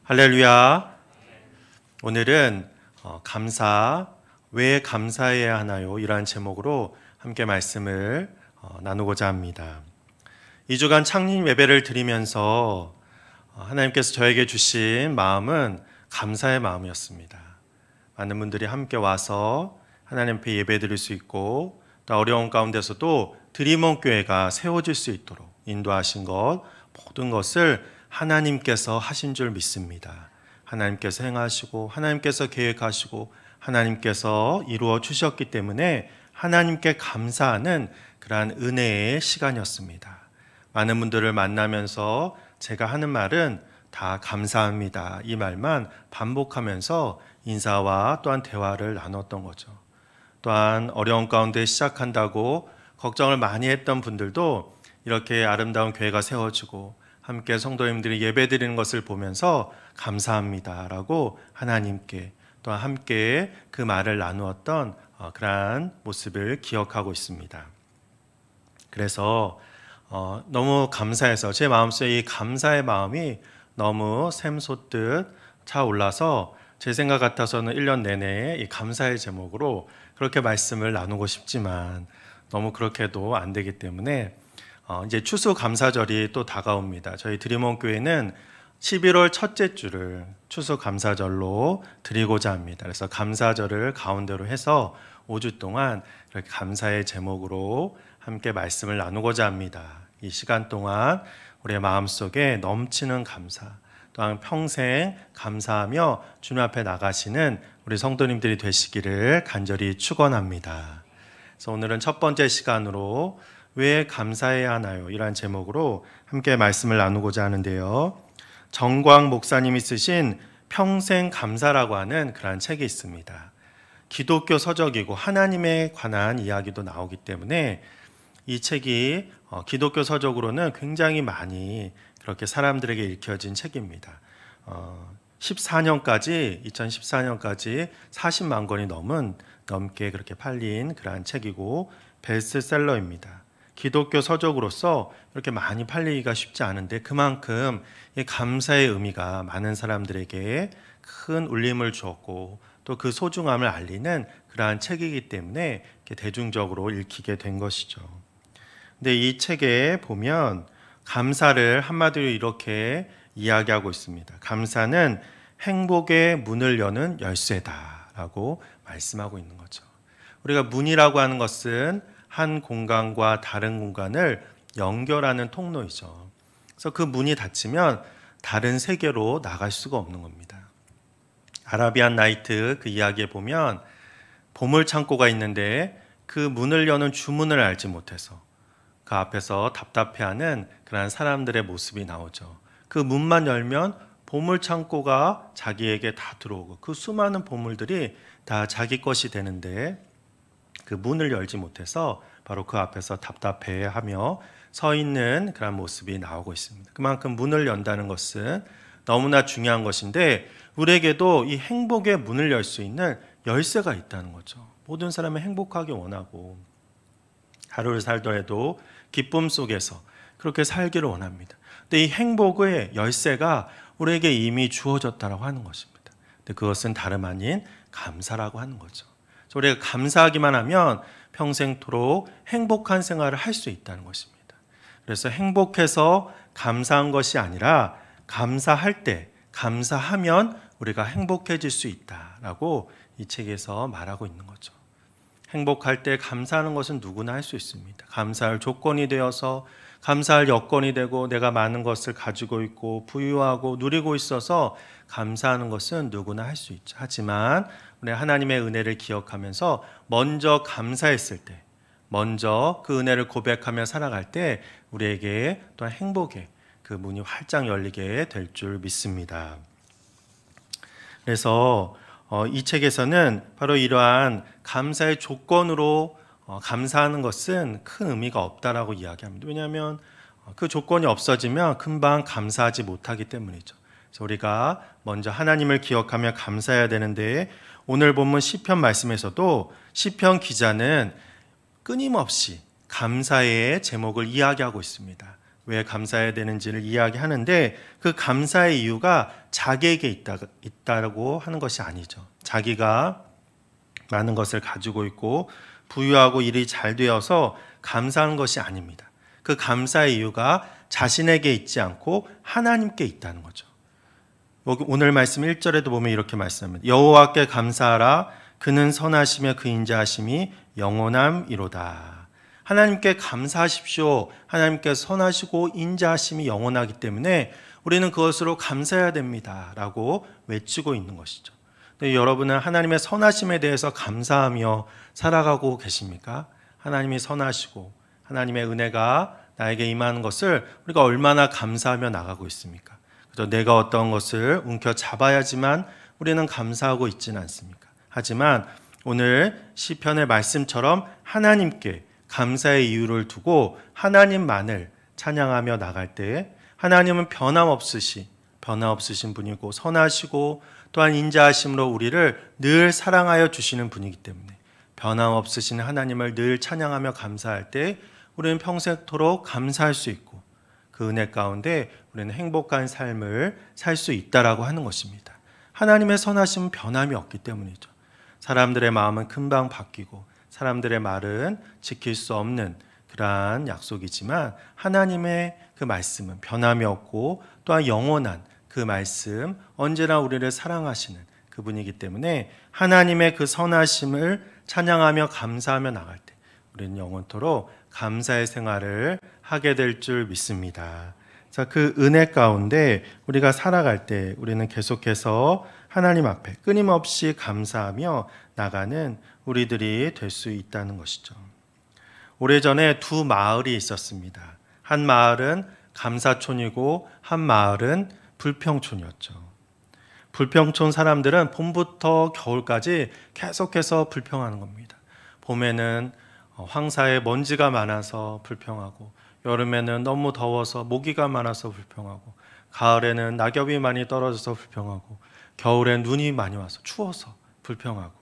할렐루야. 오늘은 감사, 왜 감사해야 하나요? 이러한 제목으로 함께 말씀을 나누고자 합니다. 2주간 창립 예배를 드리면서 하나님께서 저에게 주신 마음은 감사의 마음이었습니다. 많은 분들이 함께 와서 하나님 앞에 예배 드릴 수 있고 또 어려운 가운데서도 드림원 교회가 세워질 수 있도록 인도하신 것, 모든 것을 하나님께서 하신 줄 믿습니다. 하나님께서 행하시고 하나님께서 계획하시고 하나님께서 이루어 주셨기 때문에 하나님께 감사하는 그러한 은혜의 시간이었습니다. 많은 분들을 만나면서 제가 하는 말은 다 감사합니다. 이 말만 반복하면서 인사와 또한 대화를 나눴던 거죠. 또한 어려운 가운데 시작한다고 걱정을 많이 했던 분들도 이렇게 아름다운 교회가 세워지고 함께 성도님들이 예배드리는 것을 보면서 감사합니다라고 하나님께 또한 함께 그 말을 나누었던 그러한 모습을 기억하고 있습니다. 그래서 너무 감사해서 제 마음속에 이 감사의 마음이 너무 샘솟듯 차올라서 제 생각 같아서는 1년 내내 이 감사의 제목으로 그렇게 말씀을 나누고 싶지만 너무 그렇게도 안 되기 때문에 이제 추수감사절이 또 다가옵니다. 저희 드림원 교회는 11월 첫째 주를 추수감사절로 드리고자 합니다. 그래서 감사절을 가운데로 해서 5주 동안 이렇게 감사의 제목으로 함께 말씀을 나누고자 합니다. 이 시간 동안 우리의 마음속에 넘치는 감사, 또한 평생 감사하며 주님 앞에 나가시는 우리 성도님들이 되시기를 간절히 축원합니다. 그래서 오늘은 첫 번째 시간으로 왜 감사해야 하나요? 이러한 제목으로 함께 말씀을 나누고자 하는데요. 정광 목사님이 쓰신 평생 감사라고 하는 그러한 책이 있습니다. 기독교 서적이고 하나님에 관한 이야기도 나오기 때문에 이 책이 기독교 서적으로는 굉장히 많이 그렇게 사람들에게 읽혀진 책입니다. 2014년까지 40만 권이 넘게 그렇게 팔린 그러한 책이고 베스트셀러입니다. 기독교 서적으로서 이렇게 많이 팔리기가 쉽지 않은데 그만큼 이 감사의 의미가 많은 사람들에게 큰 울림을 주었고 또 그 소중함을 알리는 그러한 책이기 때문에 이렇게 대중적으로 읽히게 된 것이죠. 근데 이 책에 보면 감사를 한마디로 이렇게 이야기하고 있습니다. 감사는 행복의 문을 여는 열쇠다라고 말씀하고 있는 거죠. 우리가 문이라고 하는 것은 한 공간과 다른 공간을 연결하는 통로이죠. 그래서 그 문이 닫히면 다른 세계로 나갈 수가 없는 겁니다. 아라비안 나이트 그 이야기에 보면 보물창고가 있는데 그 문을 여는 주문을 알지 못해서 그 앞에서 답답해하는 그런 사람들의 모습이 나오죠. 그 문만 열면 보물창고가 자기에게 다 들어오고 그 수많은 보물들이 다 자기 것이 되는데 그 문을 열지 못해서 바로 그 앞에서 답답해하며 서 있는 그런 모습이 나오고 있습니다. 그만큼 문을 연다는 것은 너무나 중요한 것인데 우리에게도 이 행복의 문을 열 수 있는 열쇠가 있다는 거죠. 모든 사람은 행복하기 원하고 하루를 살더라도 기쁨 속에서 그렇게 살기를 원합니다. 근데 이 행복의 열쇠가 우리에게 이미 주어졌다고 하는 것입니다. 근데 그것은 다름 아닌 감사라고 하는 거죠. 우리가 감사하기만 하면 평생토록 행복한 생활을 할 수 있다는 것입니다. 그래서 행복해서 감사한 것이 아니라 감사할 때, 감사하면 우리가 행복해질 수 있다라고 이 책에서 말하고 있는 거죠. 행복할 때 감사하는 것은 누구나 할 수 있습니다. 감사할 조건이 되어서 감사할 여건이 되고 내가 많은 것을 가지고 있고 부유하고 누리고 있어서 감사하는 것은 누구나 할 수 있죠. 하지만 우리 하나님의 은혜를 기억하면서 먼저 감사했을 때, 먼저 그 은혜를 고백하며 살아갈 때 우리에게 또한 행복의 그 문이 활짝 열리게 될 줄 믿습니다. 그래서 이 책에서는 바로 이러한 감사의 조건으로 감사하는 것은 큰 의미가 없다라고 이야기합니다. 왜냐하면 그 조건이 없어지면 금방 감사하지 못하기 때문이죠. 그래서 우리가 먼저 하나님을 기억하며 감사해야 되는데 오늘 본문 시편 말씀에서도 시편 기자는 끊임없이 감사의 제목을 이야기하고 있습니다. 왜 감사해야 되는지를 이야기하는데 그 감사의 이유가 자기에게 있다고 하는 것이 아니죠. 자기가 많은 것을 가지고 있고 부유하고 일이 잘 되어서 감사하는 것이 아닙니다. 그 감사의 이유가 자신에게 있지 않고 하나님께 있다는 거죠. 오늘 말씀 1절에도 보면 이렇게 말씀합니다. 여호와께 감사하라. 그는 선하시며 그 인자하심이 영원함이로다. 하나님께 감사하십시오. 하나님께 선하시고 인자하심이 영원하기 때문에 우리는 그것으로 감사해야 됩니다. 라고 외치고 있는 것이죠. 근데 여러분은 하나님의 선하심에 대해서 감사하며 살아가고 계십니까? 하나님이 선하시고 하나님의 은혜가 나에게 임하는 것을 우리가 얼마나 감사하며 나가고 있습니까? 그저 내가 어떤 것을 움켜잡아야지만 우리는 감사하고 있지는 않습니까? 하지만 오늘 시편의 말씀처럼 하나님께 감사의 이유를 두고 하나님만을 찬양하며 나갈 때 하나님은 변함없으신 분이고 선하시고 또한 인자하심으로 우리를 늘 사랑하여 주시는 분이기 때문에 변함없으신 하나님을 늘 찬양하며 감사할 때 우리는 평생토록 감사할 수 있고 그 은혜 가운데 우리는 행복한 삶을 살 수 있다라고 하는 것입니다. 하나님의 선하심은 변함이 없기 때문이죠. 사람들의 마음은 금방 바뀌고 사람들의 말은 지킬 수 없는 그러한 약속이지만 하나님의 그 말씀은 변함이 없고 또한 영원한 그 말씀, 언제나 우리를 사랑하시는 그분이기 때문에 하나님의 그 선하심을 찬양하며 감사하며 나갈 때 우리는 영원토록 감사의 생활을 하게 될 줄 믿습니다. 자, 그 은혜 가운데 우리가 살아갈 때 우리는 계속해서 하나님 앞에 끊임없이 감사하며 나가는 우리들이 될 수 있다는 것이죠. 오래전에 두 마을이 있었습니다. 한 마을은 감사촌이고 한 마을은 불평촌이었죠. 불평촌 사람들은 봄부터 겨울까지 계속해서 불평하는 겁니다. 봄에는 황사에 먼지가 많아서 불평하고 여름에는 너무 더워서 모기가 많아서 불평하고 가을에는 낙엽이 많이 떨어져서 불평하고 겨울엔 눈이 많이 와서 추워서 불평하고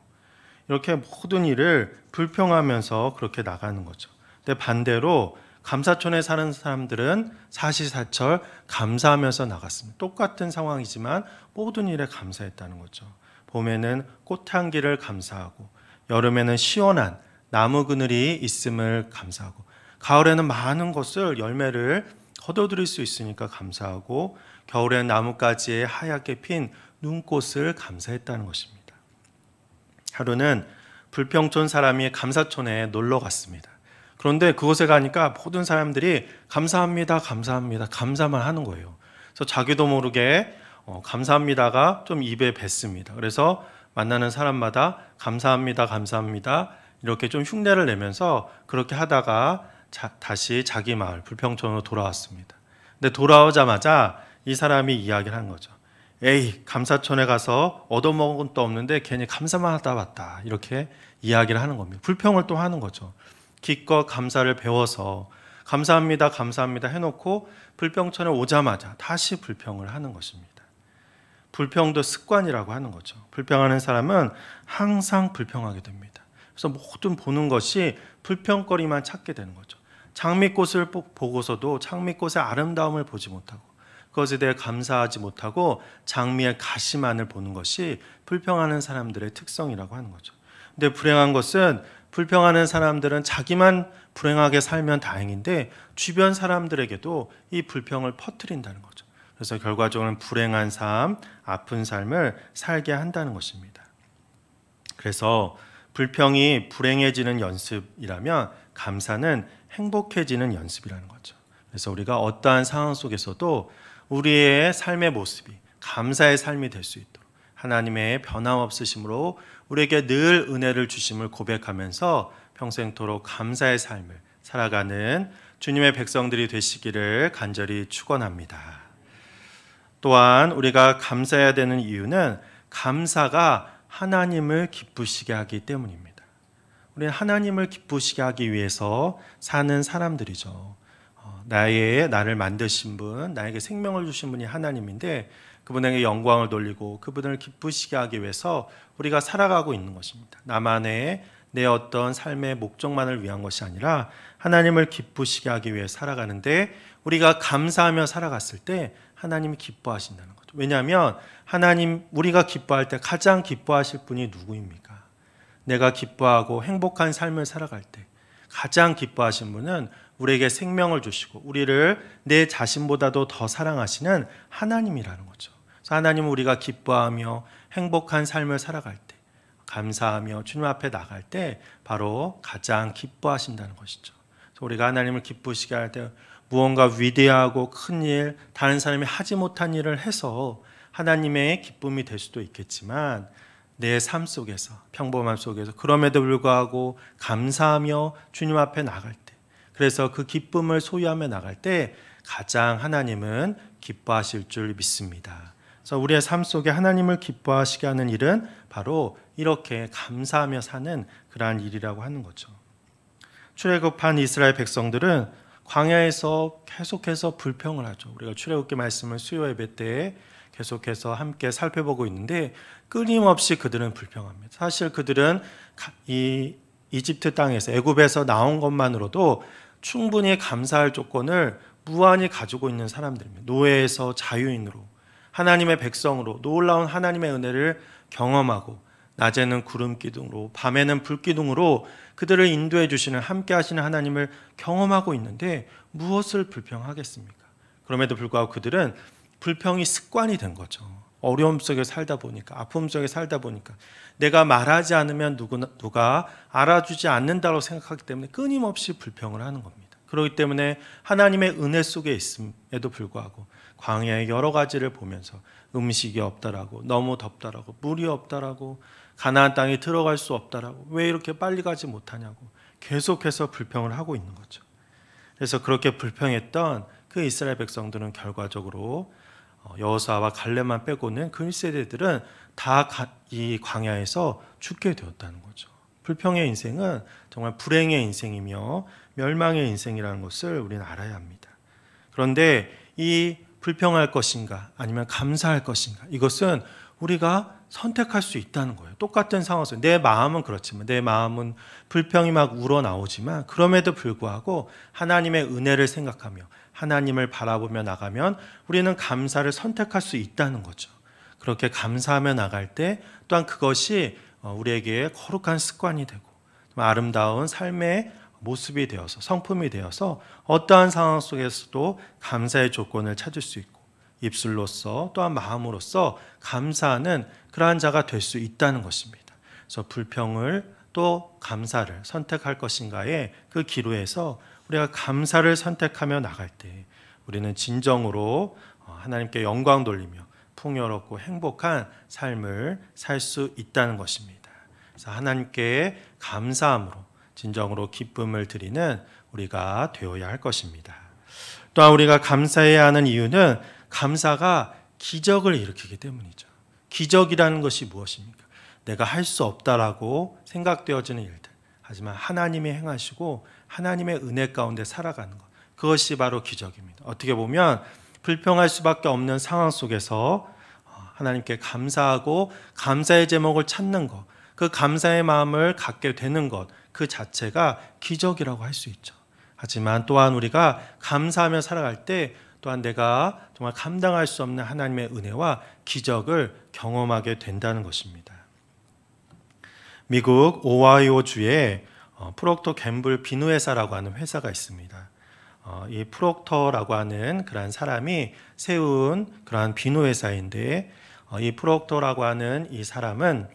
이렇게 모든 일을 불평하면서 그렇게 나가는 거죠. 근데 반대로 감사촌에 사는 사람들은 사시사철 감사하면서 나갔습니다. 똑같은 상황이지만 모든 일에 감사했다는 거죠. 봄에는 꽃향기를 감사하고 여름에는 시원한 나무 그늘이 있음을 감사하고 가을에는 많은 것을 열매를 거둬들일 수 있으니까 감사하고 겨울에는 나뭇가지에 하얗게 핀 눈꽃을 감사했다는 것입니다. 하루는 불평촌 사람이 감사촌에 놀러 갔습니다. 그런데 그곳에 가니까 모든 사람들이 감사합니다, 감사합니다, 감사만 하는 거예요. 그래서 자기도 모르게 감사합니다가 좀 입에 뱄습니다. 그래서 만나는 사람마다 감사합니다, 감사합니다 이렇게 좀 흉내를 내면서 그렇게 하다가 다시 자기 마을 불평촌으로 돌아왔습니다. 근데 돌아오자마자 이 사람이 이야기를 한 거죠. 에이, 감사촌에 가서 얻어먹은 것도 없는데 괜히 감사만 하다 왔다 이렇게 이야기를 하는 겁니다. 불평을 또 하는 거죠. 기껏 감사를 배워서 감사합니다, 감사합니다 해놓고 불평촌에 오자마자 다시 불평을 하는 것입니다. 불평도 습관이라고 하는 거죠. 불평하는 사람은 항상 불평하게 됩니다. 그래서 모든 보는 것이 불평거리만 찾게 되는 거죠. 장미꽃을 보고서도 장미꽃의 아름다움을 보지 못하고 그것에 대해 감사하지 못하고 장미의 가시만을 보는 것이 불평하는 사람들의 특성이라고 하는 거죠. 근데 불행한 것은 불평하는 사람들은 자기만 불행하게 살면 다행인데 주변 사람들에게도 이 불평을 퍼뜨린다는 거죠. 그래서 결과적으로는 불행한 삶, 아픈 삶을 살게 한다는 것입니다. 그래서 불평이 불행해지는 연습이라면 감사는 행복해지는 연습이라는 거죠. 그래서 우리가 어떠한 상황 속에서도 우리의 삶의 모습이 감사의 삶이 될 수 있도록 하나님의 변함없으심으로 우리에게 늘 은혜를 주심을 고백하면서 평생토록 감사의 삶을 살아가는 주님의 백성들이 되시기를 간절히 축원합니다. 또한 우리가 감사해야 되는 이유는 감사가 하나님을 기쁘시게 하기 때문입니다. 우리는 하나님을 기쁘시게 하기 위해서 사는 사람들이죠. 나를 만드신 분, 나에게 생명을 주신 분이 하나님인데 그분에게 영광을 돌리고 그분을 기쁘시게 하기 위해서 우리가 살아가고 있는 것입니다. 나만의 내 어떤 삶의 목적만을 위한 것이 아니라 하나님을 기쁘시게 하기 위해 살아가는데 우리가 감사하며 살아갔을 때 하나님이 기뻐하신다는 거죠. 왜냐하면 하나님, 우리가 기뻐할 때 가장 기뻐하실 분이 누구입니까? 내가 기뻐하고 행복한 삶을 살아갈 때 가장 기뻐하신 분은 우리에게 생명을 주시고 우리를 내 자신보다도 더 사랑하시는 하나님이라는 거죠. 그래서 하나님은 우리가 기뻐하며 행복한 삶을 살아갈 때, 감사하며 주님 앞에 나갈 때 바로 가장 기뻐하신다는 것이죠. 그래서 우리가 하나님을 기쁘시게 할 때 무언가 위대하고 큰 일, 다른 사람이 하지 못한 일을 해서 하나님의 기쁨이 될 수도 있겠지만 내 삶 속에서, 평범함 속에서 그럼에도 불구하고 감사하며 주님 앞에 나갈 때, 그래서 그 기쁨을 소유하며 나갈 때 가장 하나님은 기뻐하실 줄 믿습니다. 그래서 우리의 삶 속에 하나님을 기뻐하시게 하는 일은 바로 이렇게 감사하며 사는 그러한 일이라고 하는 거죠. 출애굽한 이스라엘 백성들은 광야에서 계속해서 불평을 하죠. 우리가 출애굽기 말씀을 수요 예배 때 계속해서 함께 살펴보고 있는데 끊임없이 그들은 불평합니다. 사실 그들은 이 이집트 땅에서, 애굽에서 나온 것만으로도 충분히 감사할 조건을 무한히 가지고 있는 사람들입니다. 노예에서 자유인으로, 하나님의 백성으로 놀라운 하나님의 은혜를 경험하고 낮에는 구름 기둥으로 밤에는 불 기둥으로 그들을 인도해 주시는, 함께 하시는 하나님을 경험하고 있는데 무엇을 불평하겠습니까? 그럼에도 불구하고 그들은 불평이 습관이 된 거죠. 어려움 속에 살다 보니까, 아픔 속에 살다 보니까 내가 말하지 않으면 누가 알아주지 않는다고 생각하기 때문에 끊임없이 불평을 하는 겁니다. 그렇기 때문에 하나님의 은혜 속에 있음에도 불구하고 광야의 여러 가지를 보면서 음식이 없다라고, 너무 덥다라고, 물이 없다라고, 가나안 땅에 들어갈 수 없다라고, 왜 이렇게 빨리 가지 못하냐고 계속해서 불평을 하고 있는 거죠. 그래서 그렇게 불평했던 그 이스라엘 백성들은 결과적으로 여호수아와 갈렙만 빼고는 그 1세대들은 다 이 광야에서 죽게 되었다는 거죠. 불평의 인생은 정말 불행의 인생이며 멸망의 인생이라는 것을 우리는 알아야 합니다. 그런데 이 불평할 것인가 아니면 감사할 것인가, 이것은 우리가 선택할 수 있다는 거예요. 똑같은 상황에서 내 마음은 그렇지만, 내 마음은 불평이 막 우러나오지만 그럼에도 불구하고 하나님의 은혜를 생각하며 하나님을 바라보며 나가면 우리는 감사를 선택할 수 있다는 거죠. 그렇게 감사하며 나갈 때 또한 그것이 우리에게 거룩한 습관이 되고 아름다운 삶의 모습이 되어서, 성품이 되어서 어떠한 상황 속에서도 감사의 조건을 찾을 수 있고 입술로서 또한 마음으로서 감사하는 그러한 자가 될 수 있다는 것입니다. 그래서 불평을 또 감사를 선택할 것인가의 그 기로에서 우리가 감사를 선택하며 나갈 때 우리는 진정으로 하나님께 영광 돌리며 풍요롭고 행복한 삶을 살 수 있다는 것입니다. 그래서 하나님께 감사함으로 진정으로 기쁨을 드리는 우리가 되어야 할 것입니다. 또한 우리가 감사해야 하는 이유는 감사가 기적을 일으키기 때문이죠. 기적이라는 것이 무엇입니까? 내가 할 수 없다라고 생각되어지는 일들, 하지만 하나님이 행하시고 하나님의 은혜 가운데 살아가는 것, 그것이 바로 기적입니다. 어떻게 보면 불평할 수밖에 없는 상황 속에서 하나님께 감사하고 감사의 제목을 찾는 것, 그 감사의 마음을 갖게 되는 것, 그 자체가 기적이라고 할 수 있죠. 하지만 또한 우리가 감사하며 살아갈 때 또한 내가 정말 감당할 수 없는 하나님의 은혜와 기적을 경험하게 된다는 것입니다. 미국 오하이오주에 프록터 gem블 비누 회사라고 하는 회사가 있습니다. 이 프록터라고 하는 그러한 사람이 세운 그러한 비누 회사인데, 이 프록터라고 하는 이 사람은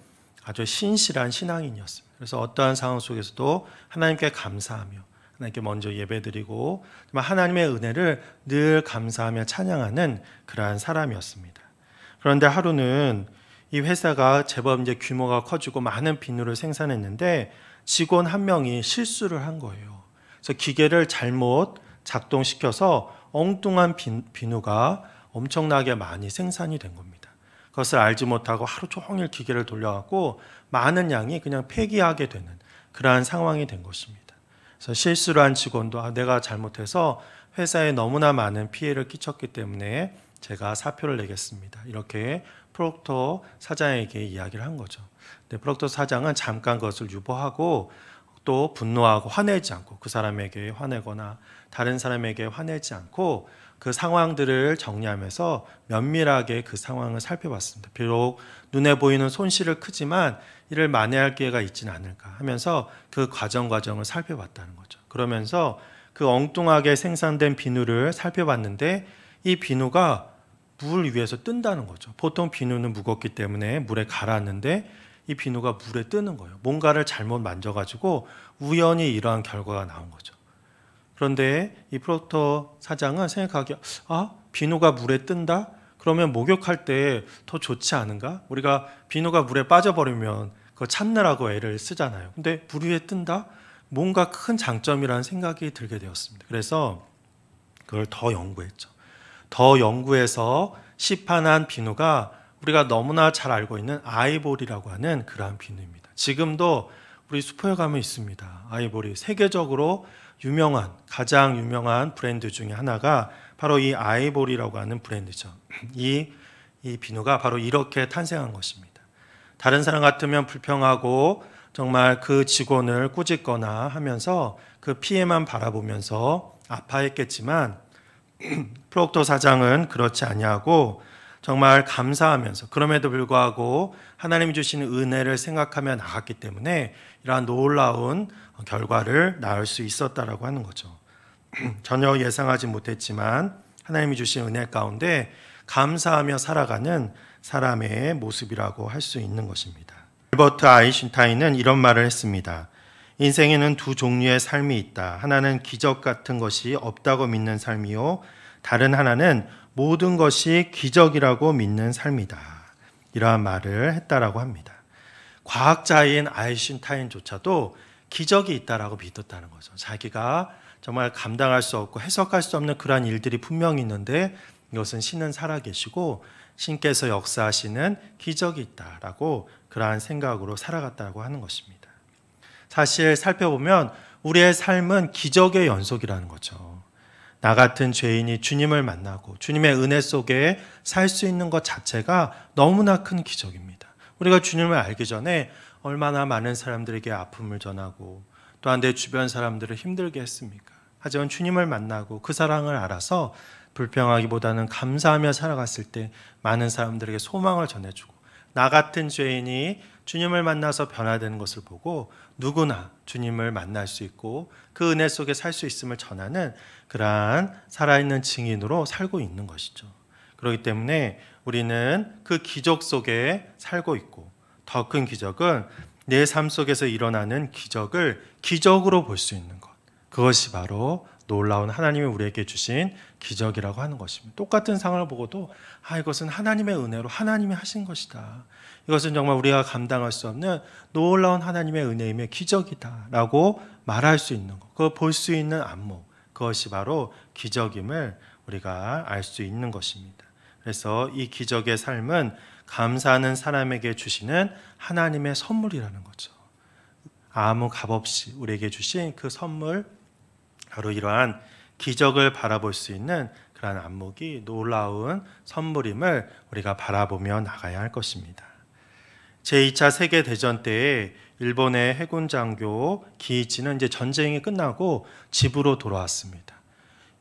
아주 신실한 신앙인이었습니다. 그래서 어떠한 상황 속에서도 하나님께 감사하며 하나님께 먼저 예배드리고 하나님의 은혜를 늘 감사하며 찬양하는 그러한 사람이었습니다. 그런데 하루는 이 회사가 제법 이제 규모가 커지고 많은 비누를 생산했는데 직원 한 명이 실수를 한 거예요. 그래서 기계를 잘못 작동시켜서 엉뚱한 비누가 엄청나게 많이 생산이 된 겁니다. 그것을 알지 못하고 하루 종일 기계를 돌려갖고 많은 양이 그냥 폐기하게 되는 그러한 상황이 된 것입니다. 그래서 실수를 한 직원도 내가 잘못해서 회사에 너무나 많은 피해를 끼쳤기 때문에 제가 사표를 내겠습니다, 이렇게 프록터 사장에게 이야기를 한 거죠. 근데 프록터 사장은 잠깐 그것을 유보하고 또 분노하고 화내지 않고 그 사람에게 화내거나 다른 사람에게 화내지 않고 그 상황들을 정리하면서 면밀하게 그 상황을 살펴봤습니다. 비록 눈에 보이는 손실은 크지만 이를 만회할 기회가 있지는 않을까 하면서 그 과정을 살펴봤다는 거죠. 그러면서 그 엉뚱하게 생산된 비누를 살펴봤는데 이 비누가 물 위에서 뜬다는 거죠. 보통 비누는 무겁기 때문에 물에 가라앉는데 이 비누가 물에 뜨는 거예요. 뭔가를 잘못 만져가지고 우연히 이러한 결과가 나온 거죠. 그런데 이 프록터 사장은 생각하기에 비누가 물에 뜬다? 그러면 목욕할 때 더 좋지 않은가? 우리가 비누가 물에 빠져버리면 그거 찾느라고 애를 쓰잖아요. 근데 물 위에 뜬다? 뭔가 큰 장점이라는 생각이 들게 되었습니다. 그래서 그걸 더 연구했죠. 더 연구해서 시판한 비누가 우리가 너무나 잘 알고 있는 아이보리라고 하는 그러한 비누입니다. 지금도 우리 슈퍼에 가면 있습니다. 아이보리 세계적으로 가장 유명한 브랜드 중에 하나가 바로 이 아이보리라고 하는 브랜드죠. 이 비누가 바로 이렇게 탄생한 것입니다. 다른 사람 같으면 불평하고 정말 그 직원을 꾸짖거나 하면서 그 피해만 바라보면서 아파했겠지만 프록터 사장은 그렇지 아니하고 정말 감사하면서 그럼에도 불구하고 하나님이 주시는 은혜를 생각하며 나갔기 때문에 이러한 놀라운 결과를 낳을 수 있었다라고 하는 거죠. 전혀 예상하지 못했지만 하나님이 주신 은혜 가운데 감사하며 살아가는 사람의 모습이라고 할 수 있는 것입니다. 알버트 아인슈타인은 이런 말을 했습니다. 인생에는 두 종류의 삶이 있다. 하나는 기적 같은 것이 없다고 믿는 삶이요. 다른 하나는 모든 것이 기적이라고 믿는 삶이다. 이러한 말을 했다라고 합니다. 과학자인 아인슈타인조차도 기적이 있다라고 믿었다는 거죠. 자기가 정말 감당할 수 없고 해석할 수 없는 그러한 일들이 분명히 있는데 이것은 신은 살아계시고 신께서 역사하시는 기적이 있다라고 그러한 생각으로 살아갔다고 하는 것입니다. 사실 살펴보면 우리의 삶은 기적의 연속이라는 거죠. 나 같은 죄인이 주님을 만나고 주님의 은혜 속에 살 수 있는 것 자체가 너무나 큰 기적입니다. 우리가 주님을 알기 전에 얼마나 많은 사람들에게 아픔을 전하고 또한 내 주변 사람들을 힘들게 했습니까? 하지만 주님을 만나고 그 사랑을 알아서 불평하기보다는 감사하며 살아갔을 때 많은 사람들에게 소망을 전해주고 나 같은 죄인이 주님을 만나서 변화되는 것을 보고 누구나 주님을 만날 수 있고 그 은혜 속에 살 수 있음을 전하는 그러한 살아있는 증인으로 살고 있는 것이죠. 그렇기 때문에 우리는 그 기적 속에 살고 있고 더 큰 기적은 내 삶 속에서 일어나는 기적을 기적으로 볼 수 있는 것. 그것이 바로 놀라운 하나님이 우리에게 주신 기적이라고 하는 것입니다. 똑같은 상황을 보고도 이것은 하나님의 은혜로 하나님이 하신 것이다. 이것은 정말 우리가 감당할 수 없는 놀라운 하나님의 은혜임의 기적이다라고 말할 수 있는 것. 그걸 볼 수 있는 안목. 그것이 바로 기적임을 우리가 알 수 있는 것입니다. 그래서 이 기적의 삶은 감사하는 사람에게 주시는 하나님의 선물이라는 거죠. 아무 값없이 우리에게 주신 그 선물, 바로 이러한 기적을 바라볼 수 있는 그러한 안목이 놀라운 선물임을 우리가 바라보며 나가야 할 것입니다. 제2차 세계대전 때에 일본의 해군 장교 기이치는 이제 전쟁이 끝나고 집으로 돌아왔습니다.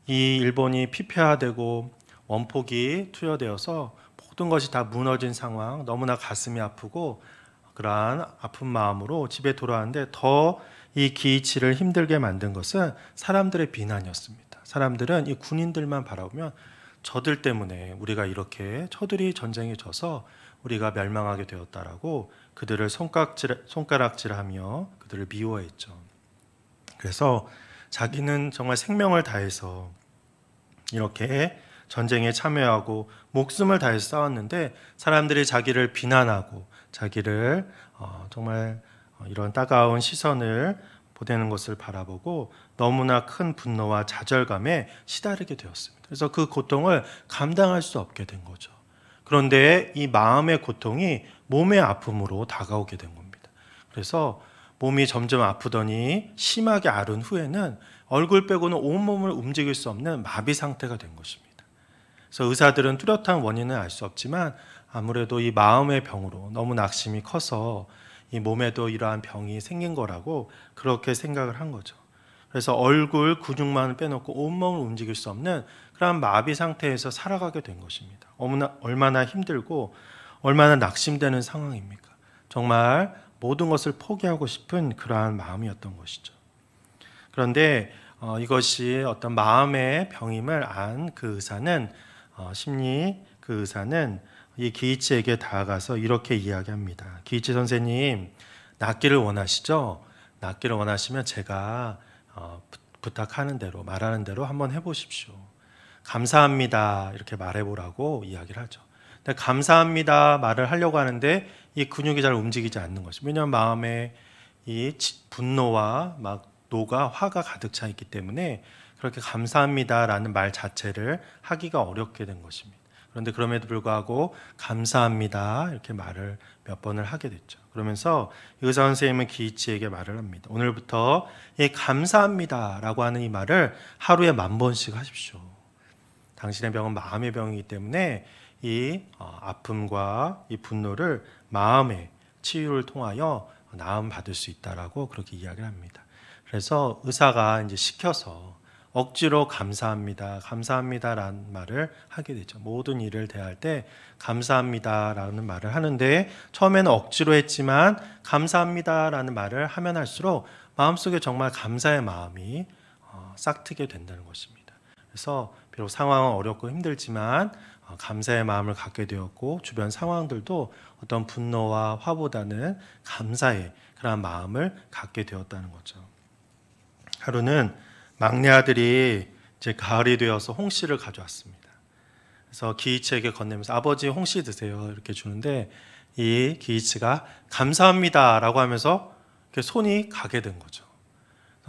이 일본이 피폐화되고 원폭이 투여되어서 모든 것이 다 무너진 상황, 너무나 가슴이 아프고 그러한 아픈 마음으로 집에 돌아왔는데 더 이 기이치를 힘들게 만든 것은 사람들의 비난이었습니다. 사람들은 이 군인들만 바라보면 저들 때문에 우리가 이렇게 저들이 전쟁에 져서 우리가 멸망하게 되었다라고 그들을 손가락질하며 그들을 미워했죠. 그래서 자기는 정말 생명을 다해서 이렇게 전쟁에 참여하고 목숨을 다해서 싸웠는데 사람들이 자기를 비난하고 자기를 정말 이런 따가운 시선을 보내는 것을 바라보고 너무나 큰 분노와 좌절감에 시달리게 되었습니다. 그래서 그 고통을 감당할 수 없게 된 거죠. 그런데 이 마음의 고통이 몸의 아픔으로 다가오게 된 겁니다. 그래서 몸이 점점 아프더니 심하게 앓은 후에는 얼굴 빼고는 온몸을 움직일 수 없는 마비 상태가 된 것입니다. 그래서 의사들은 뚜렷한 원인은 알 수 없지만 아무래도 이 마음의 병으로 너무 낙심이 커서 이 몸에도 이러한 병이 생긴 거라고 그렇게 생각을 한 거죠. 그래서 얼굴 근육만 빼놓고 온몸을 움직일 수 없는 그런 마비 상태에서 살아가게 된 것입니다. 얼마나 힘들고 얼마나 낙심되는 상황입니까? 정말 모든 것을 포기하고 싶은 그러한 마음이었던 것이죠. 그런데 이것이 어떤 마음의 병임을 안 그 의사는 심리 그 의사는 이 기이치에게 다가가서 이렇게 이야기합니다. 기이치 선생님, 낫기를 원하시죠? 낫기를 원하시면 제가 부탁하는 대로 말하는 대로 한번 해보십시오. 감사합니다 이렇게 말해보라고 이야기를 하죠. 근데 감사합니다 말을 하려고 하는데 이 근육이 잘 움직이지 않는 것이, 왜냐하면 마음에 이 분노와 막 노가 화가 가득 차 있기 때문에 그렇게 감사합니다라는 말 자체를 하기가 어렵게 된 것입니다. 그런데 그럼에도 불구하고 감사합니다 이렇게 말을 몇 번을 하게 됐죠. 그러면서 의사 선생님은 기이치에게 말을 합니다. 오늘부터 이 감사합니다라고 하는 이 말을 하루에 10,000번씩 하십시오. 당신의 병은 마음의 병이기 때문에 이 아픔과 이 분노를 마음의 치유를 통하여 나음 받을 수 있다라고 그렇게 이야기를 합니다. 그래서 의사가 이제 시켜서 억지로 감사합니다, 감사합니다라는 말을 하게 되죠. 모든 일을 대할 때 감사합니다라는 말을 하는데 처음에는 억지로 했지만 감사합니다라는 말을 하면 할수록 마음속에 정말 감사의 마음이 싹트게 된다는 것입니다. 그래서 비록 상황은 어렵고 힘들지만 감사의 마음을 갖게 되었고 주변 상황들도 어떤 분노와 화보다는 감사의 그런 마음을 갖게 되었다는 거죠. 하루는 막내 아들이 이제 가을이 되어서 홍시를 가져왔습니다. 그래서 기이치에게 건네면서 아버지 홍시 드세요 이렇게 주는데 이 기이치가 감사합니다라고 하면서 손이 가게 된 거죠.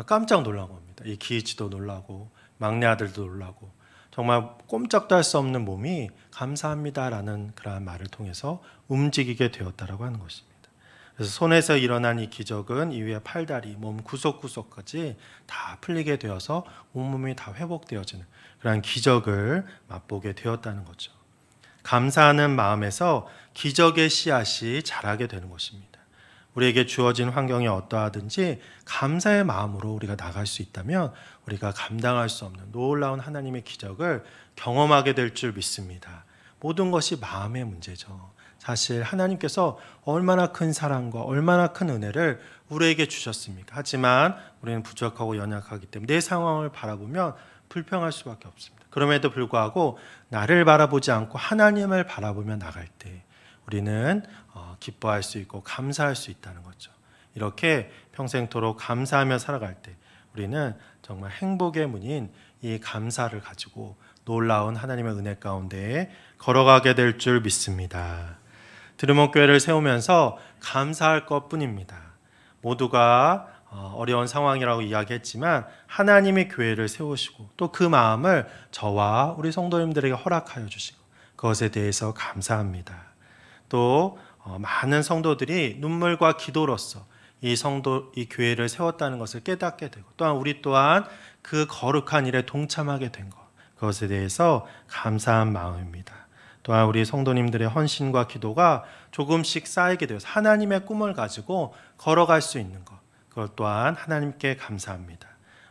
깜짝 놀란 겁니다. 이 기이치도 놀라고 막내 아들도 놀라고 정말 꼼짝도 할 수 없는 몸이 감사합니다라는 그러한 말을 통해서 움직이게 되었다라고 하는 것입니다. 그래서 손에서 일어난 이 기적은 이후에 팔다리, 몸 구석구석까지 다 풀리게 되어서 온몸이 다 회복되어지는 그러한 기적을 맛보게 되었다는 거죠. 감사하는 마음에서 기적의 씨앗이 자라게 되는 것입니다. 우리에게 주어진 환경이 어떠하든지 감사의 마음으로 우리가 나갈 수 있다면 우리가 감당할 수 없는 놀라운 하나님의 기적을 경험하게 될 줄 믿습니다. 모든 것이 마음의 문제죠. 사실 하나님께서 얼마나 큰 사랑과 얼마나 큰 은혜를 우리에게 주셨습니까? 하지만 우리는 부족하고 연약하기 때문에 내 상황을 바라보면 불평할 수밖에 없습니다. 그럼에도 불구하고 나를 바라보지 않고 하나님을 바라보며 나갈 때 우리는 기뻐할 수 있고 감사할 수 있다는 거죠. 이렇게 평생토록 감사하며 살아갈 때 우리는 정말 행복의 문인 이 감사를 가지고 놀라운 하나님의 은혜 가운데 걸어가게 될 줄 믿습니다. 드르몬 교회를 세우면서 감사할 것뿐입니다. 모두가 어려운 상황이라고 이야기했지만 하나님의 교회를 세우시고 또 그 마음을 저와 우리 성도님들에게 허락하여 주시고 그것에 대해서 감사합니다. 또 많은 성도들이 눈물과 기도로서 이 교회를 세웠다는 것을 깨닫게 되고 또한 우리 또한 그 거룩한 일에 동참하게 된 것, 그것에 대해서 감사한 마음입니다. 또한 우리 성도님들의 헌신과 기도가 조금씩 쌓이게 되어서 하나님의 꿈을 가지고 걸어갈 수 있는 것, 그것 또한 하나님께 감사합니다.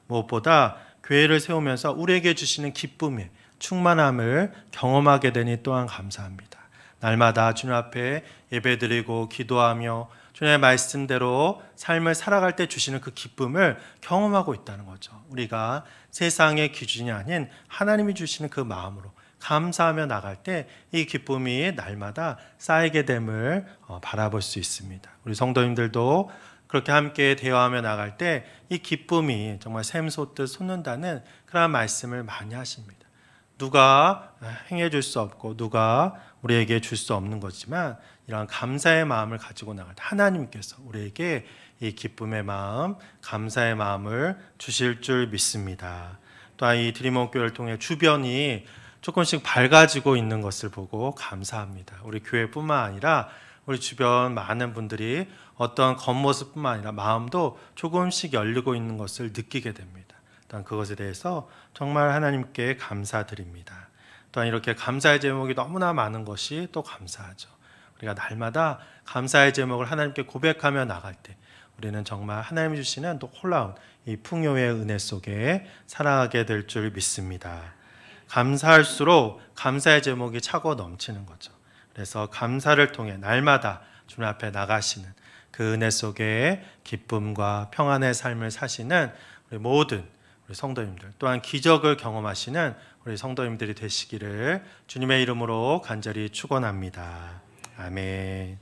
무엇보다 교회를 세우면서 우리에게 주시는 기쁨의 충만함을 경험하게 되니 또한 감사합니다. 날마다 주님 앞에 예배드리고 기도하며 주님의 말씀대로 삶을 살아갈 때 주시는 그 기쁨을 경험하고 있다는 거죠. 우리가 세상의 기준이 아닌 하나님이 주시는 그 마음으로 감사하며 나갈 때 이 기쁨이 날마다 쌓이게 됨을 바라볼 수 있습니다. 우리 성도님들도 그렇게 함께 대화하며 나갈 때 이 기쁨이 정말 샘솟듯 솟는다는 그런 말씀을 많이 하십니다. 누가 행해 줄 수 없고 누가 우리에게 줄 수 없는 거지만 이런 감사의 마음을 가지고 나갈 때 하나님께서 우리에게 이 기쁨의 마음, 감사의 마음을 주실 줄 믿습니다. 또한 이 드림원 교회를 통해 주변이 조금씩 밝아지고 있는 것을 보고 감사합니다. 우리 교회뿐만 아니라 우리 주변 많은 분들이 어떤 겉모습뿐만 아니라 마음도 조금씩 열리고 있는 것을 느끼게 됩니다. 또한 그것에 대해서 정말 하나님께 감사드립니다. 또한 이렇게 감사의 제목이 너무나 많은 것이 또 감사하죠. 우리가 날마다 감사의 제목을 하나님께 고백하며 나갈 때 우리는 정말 하나님이 주시는 놀라운 이 풍요의 은혜 속에 살아가게 될 줄 믿습니다. 감사할수록 감사의 제목이 차고 넘치는 거죠. 그래서 감사를 통해 날마다 주님 앞에 나가시는 그 은혜 속에 기쁨과 평안의 삶을 사시는 우리 모든 우리 성도님들, 또한 기적을 경험하시는 우리 성도님들이 되시기를 주님의 이름으로 간절히 축원합니다. 아멘.